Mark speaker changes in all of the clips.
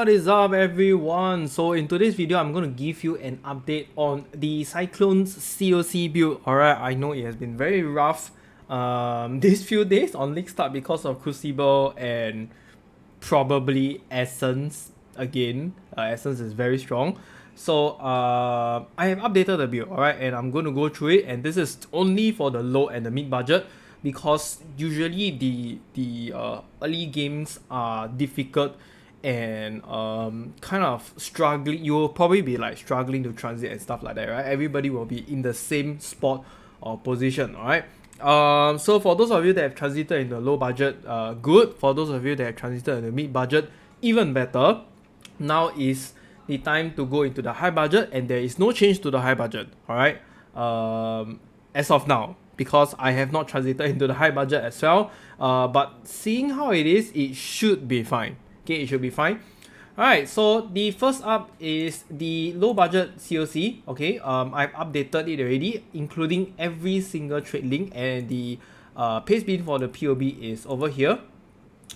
Speaker 1: What is up, everyone? So in today's video, I'm going to give you an update on the Cyclone's CoC build. Alright, I know it has been very rough these few days on League Start because of Crucible and probably Essence again. Essence is very strong. So I have updated the build, alright, and I'm going to go through it, and this is only for the low and the mid budget because usually the early games are difficult and kind of struggling. You'll probably be like struggling to transit and stuff like that, right? Everybody will be in the same spot or position, alright? So for those of you that have transited in the low budget, good. For those of you that have transited in the mid budget, even better. Now is the time to go into the high budget, and there is no change to the high budget, alright? As of now, because I have not transited into the high budget as well. But seeing how it is, it should be fine. Okay, it should be fine. Alright, so the first up is the low budget CoC. Okay, I've updated it already, including every single trade link, and the paste bin for the POB is over here.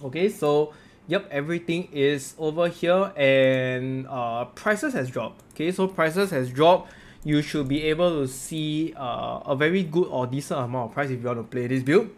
Speaker 1: Okay, so yep, everything is over here, and prices has dropped. Okay, so prices has dropped. You should be able to see a very good or decent amount of price if you want to play this build.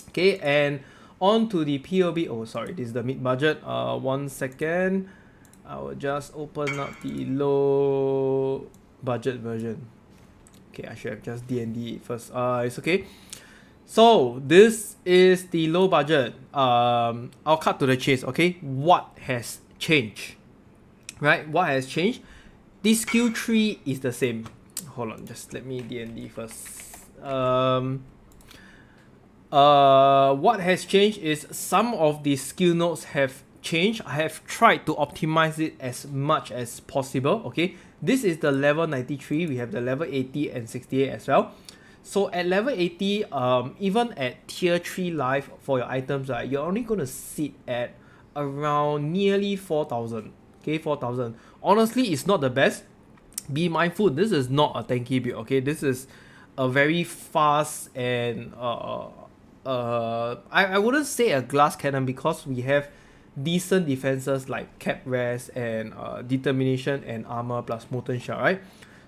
Speaker 1: Okay, and on to the POB. Oh, sorry, this is the mid budget. 1 second. I will just open up the low budget version. Okay, I should have just D&D first. It's okay. So this is the low budget. I'll cut to the chase. Okay, what has changed? Right, what has changed? This skill tree is the same. Hold on, just let me D&D first. What has changed is some of the skill nodes have changed. I have tried to optimize it as much as possible. Okay, this is the level 93. We have the level 80 and 68 as well. So at level 80, even at tier 3 life for your items, right, you're only going to sit at around nearly 4,000. Okay, 4,000. Honestly, it's not the best. Be mindful, this is not a tanky build. Okay, this is a very fast and I wouldn't say a glass cannon because we have decent defenses like cap rest and determination and armor plus molten shell, right?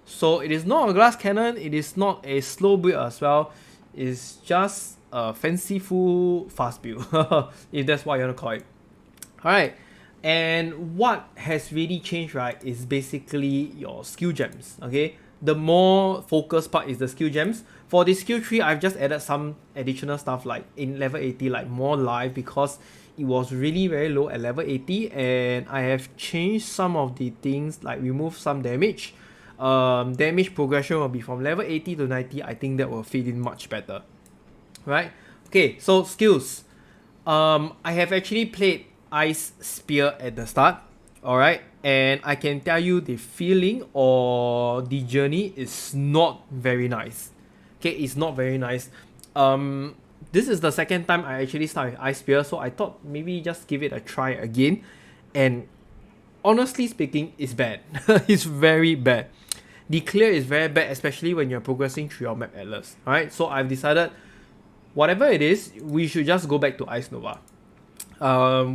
Speaker 1: So it is not a glass cannon, it is not a slow build as well. It's just a fanciful fast build, if that's what you want to call it. Alright, and what has really changed, right, is basically your skill gems. Okay, the more focused part is the skill gems. For the skill tree, I've just added some additional stuff like in level 80, like more life, because it was really very low at level 80, and I have changed some of the things like remove some damage. Damage progression will be from level 80 to 90. I think that will fit in much better, right? Okay, so skills. I have actually played Ice Spear at the start, alright, and I can tell you the feeling or the journey is not very nice. Okay, it's not very nice. This is the second time I actually start with Ice Spear, so I thought maybe just give it a try again, and honestly speaking, it's bad. It's very bad. The clear is very bad, especially when you're progressing through your map atlas. Alright, so I've decided whatever it is, we should just go back to Ice Nova.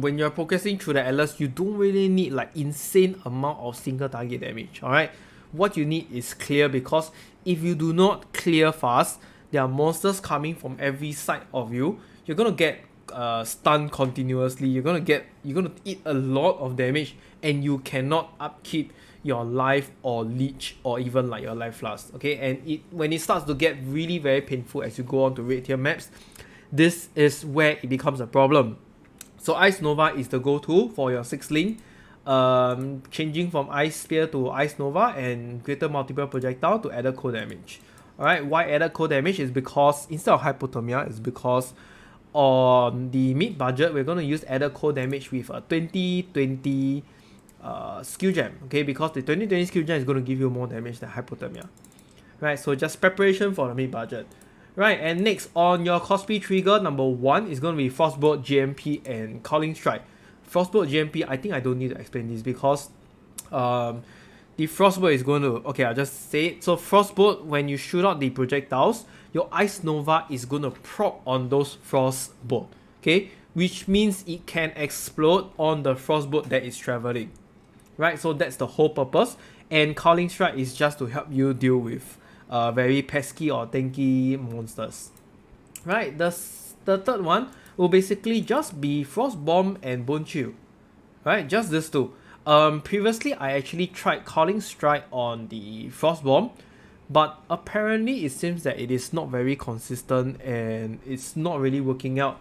Speaker 1: When you're progressing through the atlas, you don't really need like insane amount of single target damage. Alright, what you need is clear, because if you do not clear fast, there are monsters coming from every side of you. You're gonna get stunned continuously. You're gonna eat a lot of damage, and you cannot upkeep your life or leech or even like your life flask. Okay, and when it starts to get really very painful as you go on to raid tier maps, this is where it becomes a problem. So Ice Nova is the go-to for your 6 link. Changing from Ice Spear to Ice Nova and greater multiple projectile to added cold damage. Alright, why added cold damage is because instead of hypothermia, is because on the mid budget, we're going to use added cold damage with a 2020 skill gem. Okay, because the 2020 skill gem is going to give you more damage than hypothermia. Right, so just preparation for the mid budget. Right, and next on your cosplay trigger, number 1 is going to be Frostbolt, GMP, and Calling Strike. Frostbolt, GMP, I think I don't need to explain this because the Frostbolt is going to... Okay, I'll just say it. So Frostbolt, when you shoot out the projectiles, your Ice Nova is going to prop on those Frostbolt. Okay, which means it can explode on the frostbolt that is traveling, right? So that's the whole purpose. And Cowling Strike is just to help you deal with very pesky or tanky monsters, right? The third one will basically just be Frost Bomb and Bone Chill, right? Just these two. Previously I actually tried Cowling Strike on the Frost Bomb, but apparently it seems that it is not very consistent and it's not really working out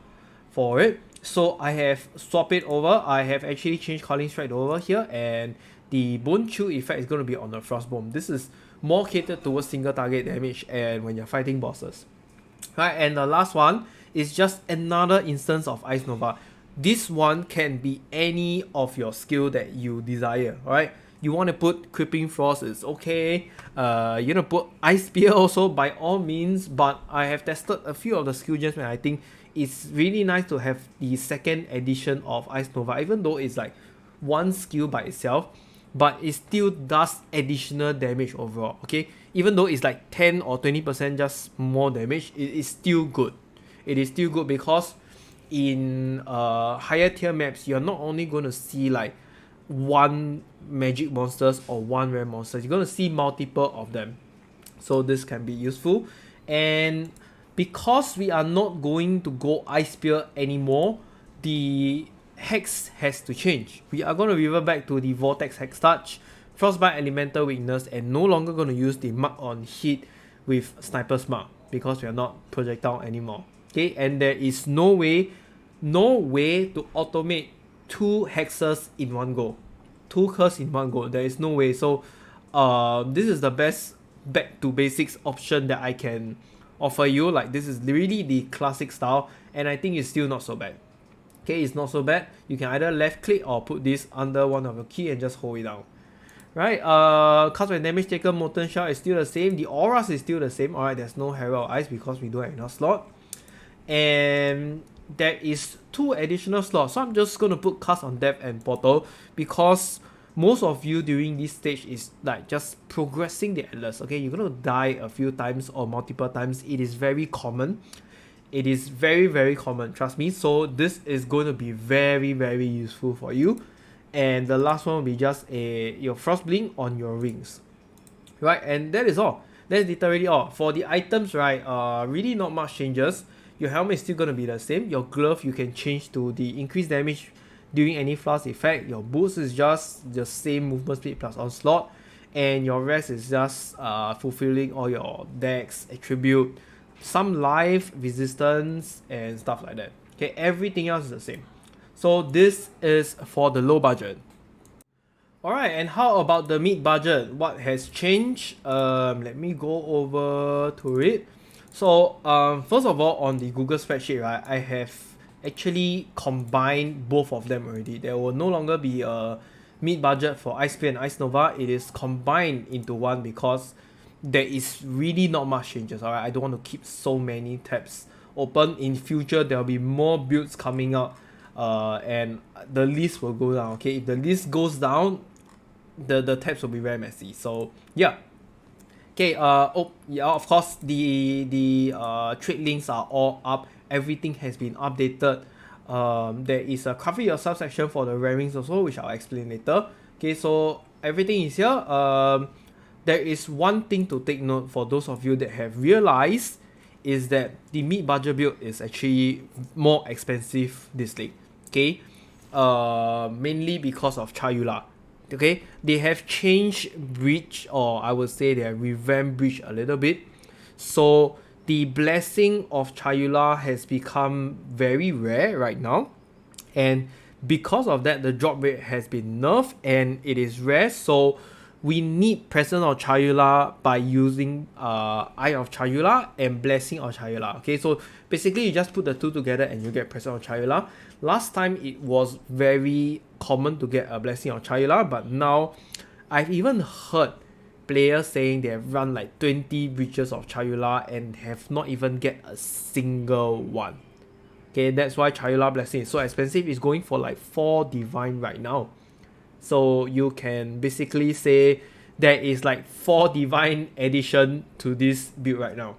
Speaker 1: for it. So I have swapped it over. I have actually changed Cowling Strike over here, and the Bone Chew effect is going to be on the Frost Bomb. This is more catered towards single target damage and when you're fighting bosses. Right, and the last one is just another instance of Ice Nova. This one can be any of your skill that you desire, right? You want to put Creeping Frost, is okay. You want to put Ice Spear also, by all means. But I have tested a few of the skill gems and I think it's really nice to have the second edition of Ice Nova, even though it's like one skill by itself, but it still does additional damage overall, okay? Even though it's like 10 or 20% just more damage, it is still good. It is still good because in higher tier maps, you're not only going to see like one magic monsters or one rare monsters, you're going to see multiple of them. So this can be useful. And because we are not going to go Ice Spear anymore, the hex has to change. We are going to revert back to the Vortex Hex Touch, Frostbite Elemental Weakness, and no longer going to use the Mark on Hit with Sniper's Mark because we are not projectile anymore. Okay, and there is no way to automate 2 hexes in one go, 2 curses in one go. There is no way. So this is the best back to basics option that I can offer you. Like, this is really the classic style, and I think it's still not so bad. Okay, it's not so bad. You can either left click or put this under one of your key and just hold it down. Right, cast when damage taken, Molten Shell is still the same. The auras is still the same. Alright, there's no Herald of Ice because we don't have enough slot. And there is 2 additional slots. So I'm just going to put Cast on Depth and Portal because most of you during this stage is like just progressing the Atlas. Okay, you're going to die a few times or multiple times. It is very common. It is very, very common, trust me. So this is going to be very, very useful for you. And the last one will be just your Frost Blink on your rings. Right, and that is all. That's literally all. For the items, right, really not much changes. Your helmet is still going to be the same. Your glove you can change to the increased damage during any flask effect. Your boots is just the same movement speed plus onslaught. And your rest is just fulfilling all your dex, attribute, some life, resistance, and stuff like that. Okay, everything else is the same. So this is for the low budget. Alright, and how about the mid budget? What has changed? Let me go over to it. So first of all, on the Google spreadsheet, right, I have actually combined both of them already. There will no longer be a mid budget for Ice Spear and Ice Nova. It is combined into one because there is really not much changes. Alright, I don't want to keep so many tabs open. In future, there will be more builds coming out, and the list will go down. Okay, if the list goes down, the tabs will be very messy. So yeah. Okay, oh yeah, of course the trade links are all up. Everything has been updated. There is a cover yourself section for the rarings also, which I'll explain later. Okay, so everything is here. There is one thing to take note for those of you that have realized is that the mid budget build is actually more expensive this league. Okay, mainly because of Chayula. Okay, they have changed Breach, or I would say they have revamped Breach a little bit. So the blessing of Chayula has become very rare right now, and because of that, the drop rate has been nerfed and it is rare. So we need Presence of Chayula by using Eye of Chayula and Blessing of Chayula. Okay, so basically you just put the two together and you get Presence of Chayula. Last time it was very common to get a Blessing of Chayula, but now I've even heard players saying they have run like 20 breaches of Chayula and have not even get a single one. Okay, that's why Chayula Blessing is so expensive. It's going for like 4 divine right now. So you can basically say there is like 4 divine addition to this build right now.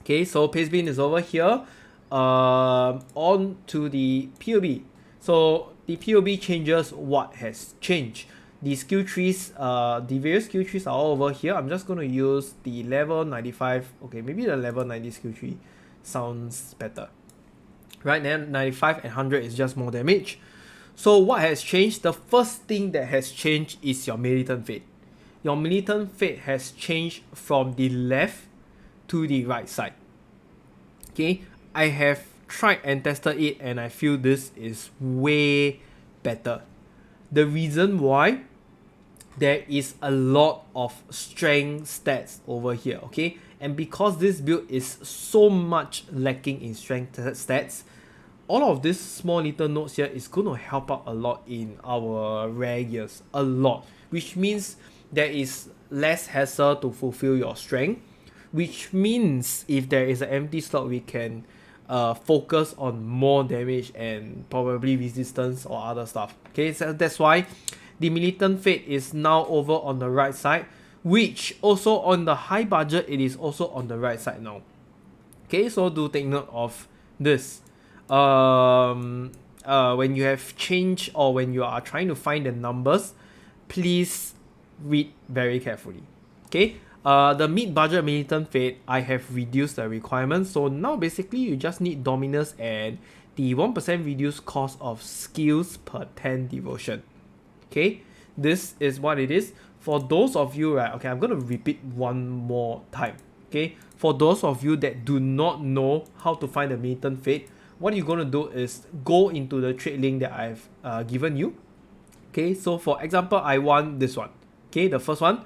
Speaker 1: Okay, so Paste Bin is over here. on to the POB. So the POB changes what has changed. The skill trees, the various skill trees are all over here. I'm just going to use the level 95. Okay, maybe the level 90 skill tree sounds better. Right now, 95 and 100 is just more damage. So what has changed? The first thing that has changed is your Militant Fate. Your Militant Fate has changed from the left to the right side. Okay, I have tried and tested it and I feel this is way better. The reason why, there is a lot of strength stats over here, okay? And because this build is so much lacking in strength stats, all of these small little notes here is going to help out a lot in our rare gears, a lot, which means there is less hassle to fulfill your strength, which means if there is an empty slot, we can focus on more damage and probably resistance or other stuff. Okay, so that's why the Militant Fate is now over on the right side, which also on the high budget, it is also on the right side now. Okay, so do take note of this. When you have changed or when you are trying to find the numbers, please read very carefully. Okay, the mid-budget Militant Fate, I have reduced the requirements. So now basically you just need Dominus and the 1% reduced cost of skills per 10 devotion. Okay, this is what it is. For those of you, right, okay, I'm going to repeat one more time. Okay, for those of you that do not know how to find the Militant Fate, what you're going to do is go into the trade link that I've given you. Okay, so for example, I want this one. Okay, the first one.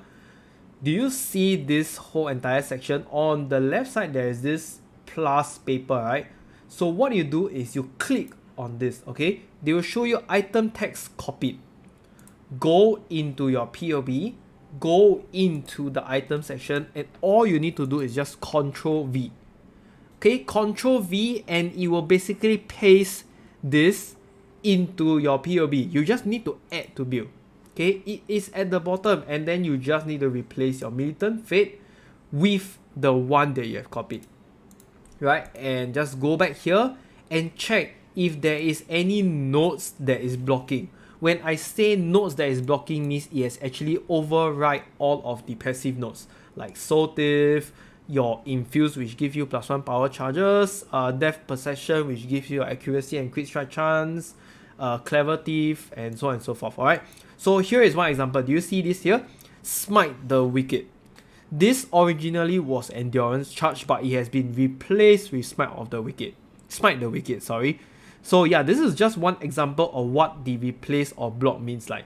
Speaker 1: Do you see this whole entire section? On the left side, there is this plus paper, right? So what you do is you click on this, okay? They will show you item text copied. Go into your POB, go into the item section, and all you need to do is just Control V. Okay, Control V, and it will basically paste this into your POB. You just need to add to build. Okay, it is at the bottom, and then you just need to replace your Militant Fate with the one that you have copied. Right, and just go back here and check if there is any nodes that is blocking. When I say nodes that is blocking means it has actually override all of the passive nodes like Soul Thief, your Infuse, which give you +1 power charges, Death Perception, which gives you accuracy and crit strike chance, Clever Thief, and so on and so forth. Alright, so here is one example. Do you see this here? Smite the Wicked. This originally was Endurance Charge, but it has been replaced with Smite the Wicked, sorry. So yeah, this is just one example of what the replace or block means like.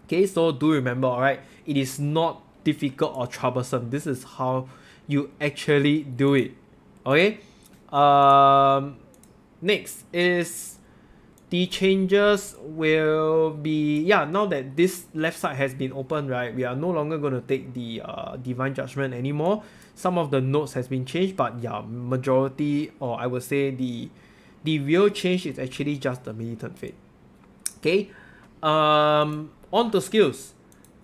Speaker 1: Okay, so do remember, alright, it is not difficult or troublesome. This is how you actually do it. Okay. Next is the changes will be, yeah, now that this left side has been opened, right, we are no longer going to take the Divine Judgment anymore. Some of the nodes has been changed, but yeah, majority, or I would say the real change is actually just the Militant Fate. Okay, on to skills.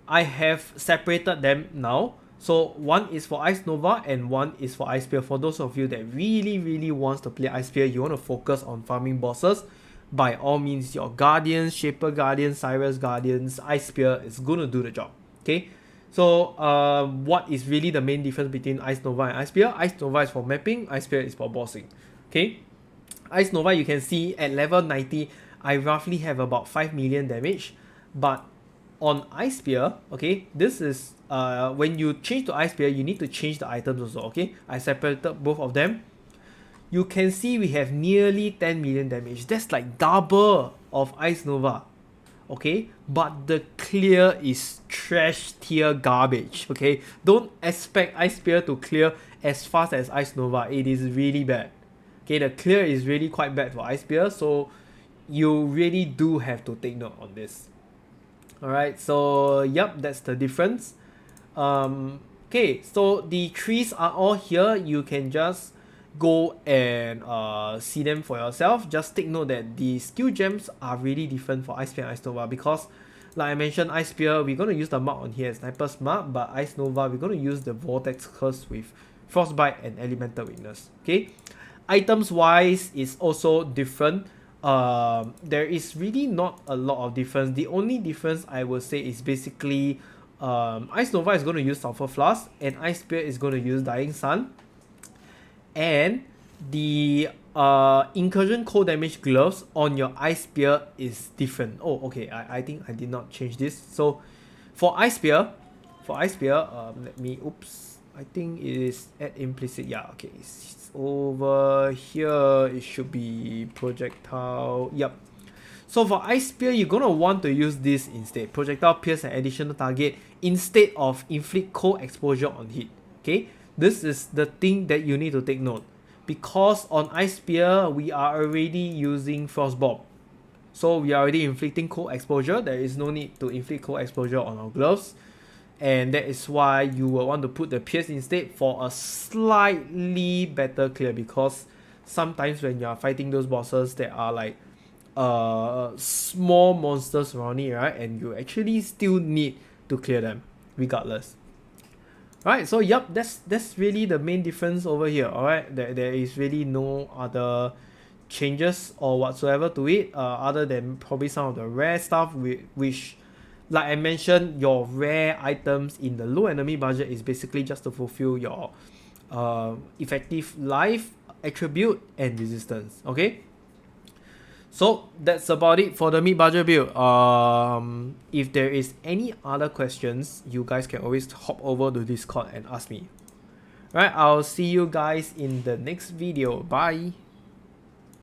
Speaker 1: I have separated them now. So one is for Ice Nova and one is for Ice Spear. For those of you that really wants to play Ice Spear, you want to focus on farming bosses, by all means, your Guardians, Shaper Guardians, Cyrus Guardians, Ice Spear is going to do the job. Okay, so what is really the main difference between Ice Nova and Ice Spear? Ice Nova is for mapping, Ice Spear is for bossing. Okay, Ice Nova, you can see at level 90, I roughly have about 5 million damage. But on Ice Spear, okay, this is, when you change to Ice Spear, you need to change the items also, okay? I separated both of them. You can see we have nearly 10 million damage. That's like double of Ice Nova, okay? But the clear is trash tier garbage, okay? Don't expect Ice Spear to clear as fast as Ice Nova. It is really bad. Okay, the clear is really quite bad for Ice Spear, so you really do have to take note on this. Alright, so yep, that's the difference. Okay, so the trees are all here. You can just go and see them for yourself. Just take note that the skill gems are really different for Ice Spear and Ice Nova, because like I mentioned, Ice Spear, we're going to use the mark on here as Sniper's Mark, but Ice Nova, we're going to use the Vortex Curse with Frostbite and Elemental Weakness. Okay, Items wise is also different. There is really not a lot of difference. The only difference I will say is basically Ice Nova is going to use Sulfur Flask and Ice Spear is going to use Dying Sun. And the incursion cold damage gloves on your Ice Spear is different. Oh, okay. I think I did not change this. So for Ice Spear, let me, oops, I think it is at implicit. Yeah, okay. It's over here. It should be projectile. Yep. So for Ice Spear, you're gonna want to use this instead. Projectile pierce an additional target instead of inflict cold exposure on hit. Okay, this is the thing that you need to take note. Because on Ice Spear, we are already using Frostbomb. So we are already inflicting cold exposure. There is no need to inflict cold exposure on our gloves. And that is why you will want to put the pierce instead for a slightly better clear, because sometimes when you are fighting those bosses that are like small monsters around it, right, and you actually still need to clear them regardless. Right, so yep, that's really the main difference over here. Alright, there is really no other changes or whatsoever to it, other than probably some of the rare stuff which, like I mentioned, your rare items in the low enemy budget is basically just to fulfill your effective life, attribute, and resistance. Okay, so that's about it for the mid-budget build. If there is any other questions, you guys can always hop over to Discord and ask me. Right, I'll see you guys in the next video. Bye.